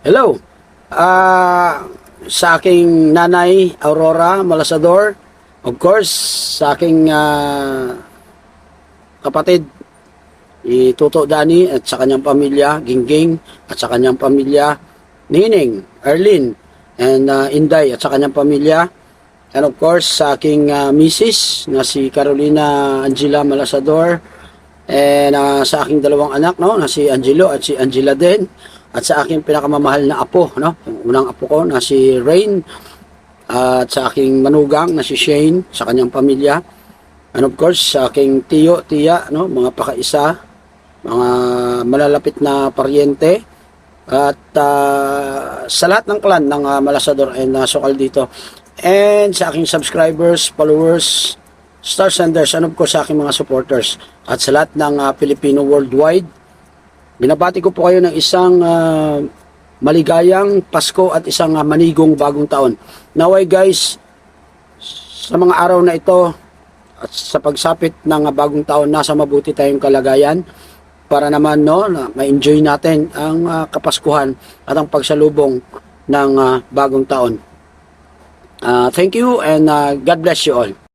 Hello. Sa aking nanay, Aurora Malasador. Of course, sa aking kapatid, Tuto Dani at sa kanyang pamilya, Gingging, at sa kanyang pamilya, Nining, Arlene, and Inday at sa kanyang pamilya. And of course, sa aking misis na si Carolina Angela Malasador. And sa aking dalawang anak, no, na si Angelo at si Angela din. At sa aking pinakamamahal na apo, no, yung unang apo ko na si Rain. At sa aking manugang na si Shane, sa kanyang pamilya. And of course, sa aking tiyo, tiya, no, mga pakaisa, mga malalapit na paryente. At sa lahat ng clan ng Malasador and Sokal dito. And sa aking subscribers, followers, star senders, and of course sa aking mga supporters. At sa lahat ng Pilipino worldwide, binabati ko po kayo ng isang maligayang Pasko at isang manigong bagong taon. Naway guys, sa mga araw na ito at sa pagsapit ng bagong taon, nasa mabuti tayong kalagayan para naman no, ma-enjoy natin ang Kapaskuhan at ang pagsalubong ng bagong taon. Thank you and God bless you all.